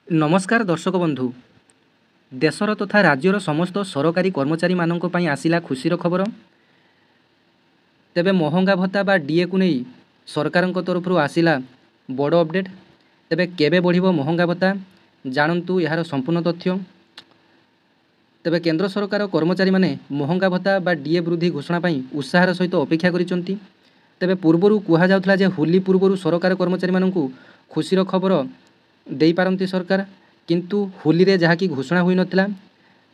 नमस्कार दर्शक बंधु देशर तथा राज्यर समस्त सरकारी कर्मचारी मानक पई आसिला खुशीर खबर। तेबे महंगा भत्ता बा डीए को नहीं सरकार तरफ आसिला बड़ अपडेट। तेबे केबे बढ़िबो महंगा भत्ता जानतु यार संपूर्ण तथ्य। तेबे केंद्र सरकार कर्मचारी माने महंगा भत्ता बा डीए वृद्धि घोषणा पई उत्साहर सहित अपेक्षा करिसंती। तेबे पूर्वरु कुहा जाउथला जे होली पूर्वरु सरकार कर्मचारी मानकु खुशीर खबर देई पारंती सरकार, किंतु होली रे जहाँकि घोषणा हुई नथिला।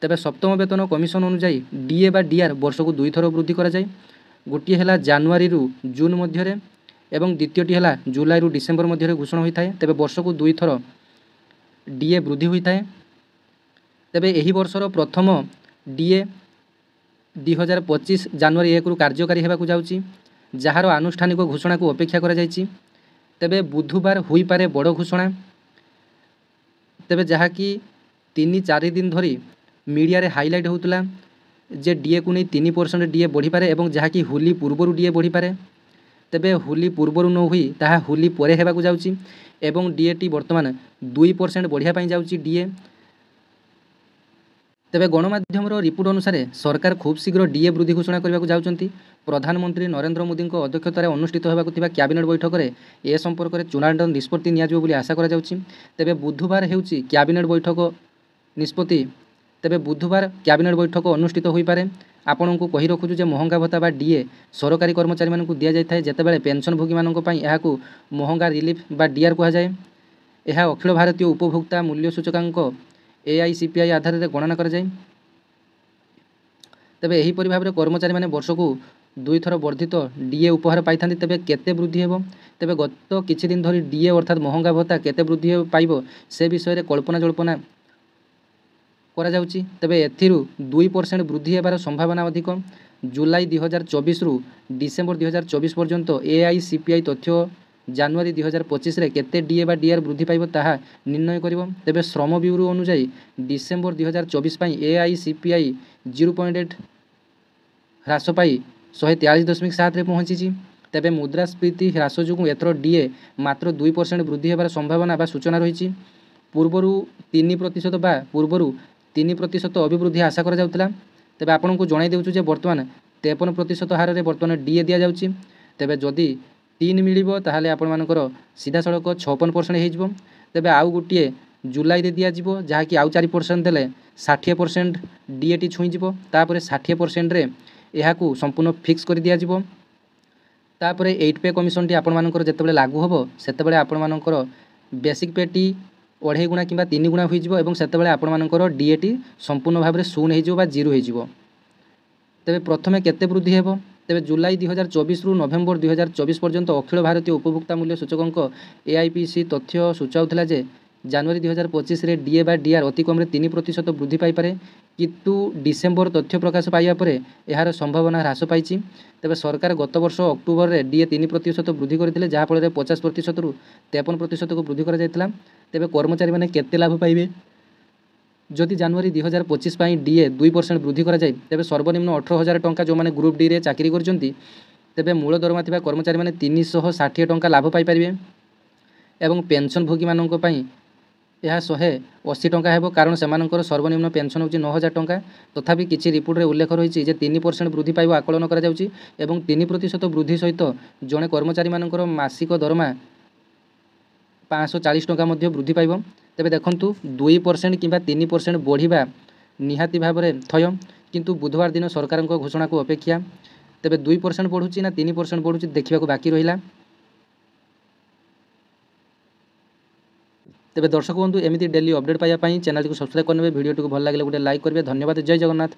तेबे सप्तम वेतन कमिशन अनुसार डीए बा डीआर वर्ष को 2 थर वृद्धि करा जाए। गोटे है जानुआरी रु जून मध्य एवं द्वितीयटी है जुलाई रु डिसेम्बर मध्य घोषणा होता है। तेबे वर्ष को 2 थर डीए वृद्धि होता है। तेबे एही वर्षर प्रथम डीए 2025 जानुआरी 1 रु कार्यकारी हेबाकु जाउची, जार आनुष्ठानिक घोषणा को अपेक्षा करा जायची। तेबे बुधवार हुई पारे बड़ घोषणा। तेबे जहाँकि 3-4 दिन धरी मीडिया रे हाईलाइट होतला जे डीए को नहीं 3% डीए बढ़ी पारे एवं जहाँकि होली पूर्वरु डीए बढ़ी पारे। तेबे होली पूर्वरु न हुई ताहा होली परे हेबाकु जाउची एवं डीए टी वर्तमान 2% बढ़िया पई जाउची डीए। तेबे गणमाध्यम रिपोर्ट अनुसार सरकार खूब शीघ्र डीए वृद्धि घोषणा करने जाउचंती। प्रधानमंत्री नरेंद्र मोदी अध्यक्षतार अनुष्ठित होबाकु थिबा कैबिनेट बैठक में ए संपर्क में चूड़ाন্ত निष्पत्ति नियाजिबो बोली आशा करा जाउची। तेबे बुधवार हेउची कैबिनेट बैठक निष्पत्ति। तेबे बुधवार कैबिनेट बैठक अनुष्ठित होई पारे। आपनकु कहि रखुछु जे महंगा भत्ता बा डीए सरकारी कर्मचारी मानकु दिया जाय थाए, जेतेबेले पेंशन भोगी मानक पई एहाकु महंगा रिलीफ बा डीआर कहा जाए। एहा अखिल भारतीय उपभोक्ता मूल्य सूचकांक AICPI आधार में गणना कर जाए। तेबे एही परि भाबरे कर्मचारी माने वर्ष को 2 थर वर्धित डीए उपहार पाई थांती। तेबे केते वृद्धि हेबो? तेबे गत किछि दिन धरी डीए अर्थात महंगा भत्ता केते वृद्धि पाइबो से विषय रे कल्पना जल्पना करा जाउची। तेबे एथिरु 2% वृद्धि हेबार संभावना अधिक। जुलाई 2024 रु डिसेम्बर 2024 पर्यंत AICPI तथ्य जानुआरी 2025 रे केते डीए बा डीआर वृद्धि पाइबो ताहा निर्णय करिवो। तेबे श्रम ब्यूरो अनुसार डिसेम्बर 2024 पई AICPI 0.8 ह्रास पाई 143.7 रे पहुंची। तेबे मुद्रास्फीति ह्रास जोगु एथर डीए मात्र 2% वृद्धि हेबार संभावना बा सूचना रही। पूर्वरु 3% बा पूर्वरु 3% अभिवृद्धि आशा करा जाउतला। तेबे आपनकु जणाई देउछु जे वर्तमान 53% हार रे वर्तमान डीए दिया जाउची। तेबे जदि 3 मिलिबो ताहाले आपण मानकर सीधा सड़क 56% हे जिवो। तेबे आउ गुटिए जुलाई रे दिया जिवो, जहाँकि आउ 4% देले 60% डीएटी छुई जिवो। तापरे 60% रे एहाकु संपूर्ण फिक्स कर दिया जिवो। तापरे 8 पे कमिशन टी आपण मानकर जेतेबेले लागू होबो सेतेबेले आपण मानकर बेसिक पेटी 2.5 गुणा किंबा 3 गुणा होई जिवो एवं सेतेबेले आपण मानकर डीएटी संपूर्ण भाबरे शून्य हे जिवो बा जीरो हे जिवो। तेबे प्रथमे केते वृद्धि हेबो? तेबे जुलाई 2024 रु नवेम्बर 2024 पर्यंत अखिल भारतीय उपभोक्ता मूल्य सूचकांक AIPC तथ्य सूचाउथला जे जानुआरी 2025 रे डीए बा डीआर अति कम रे 3% वृद्धि पाई पारे, किंतु डिसेम्बर तथ्य प्रकाश पाइबा परे एहार संभावना ह्रास पाइछि। तेबे सरकार गत वर्ष अक्टोबर रे डीए 3% वृद्धि करथिले, जहा फल रे 50% रु 53% को वृद्धि करा जायतिला। तेबे कर्मचारी माने केते लाभ पाइबे? जदि जानुआरी 2025 पई डीए 2% वृद्धि करा जाए तेबे सर्वनिम्न 18,000 टंका जो माने ग्रुप डी रे चाकरी करजंती तेबे मूल दरमा थिबा कर्मचारी माने 360 टंका लाभ पाई परिबे एवं पेंशन भोगी मानक पई यह 180 टंका हेबो, कारण सेमानकर सर्वनिम्न पेंशन होची 9,000 टंका। तथापि किछि रिपोर्ट रे उल्लेख रहिछि जे 3% वृद्धि पाइबो आकलन करा जाउची एवं 3% वृद्धि सहित जणे कर्मचारी मानकर मासिक दरमा 540 टंका मध्य वृद्धि पाइबो। तेबे देखंतु 2% किंबा 3% बढ़िबा निहाती भाबरे थय, किंतु बुधवार दिन सरकार घोषणा को अपेक्षा। तेबे 2% बढ़ुची ना 3% बढ़ुची देखिबा को बाकी रहिला। तेबे दर्शक बंधु एमिति डेली अपडेट पाइबा पई चैनल को सब्सक्राइब करनेबे, वीडियो को भल लागले गोटे लाइक करबे। धन्यवाद। जय जगन्नाथ।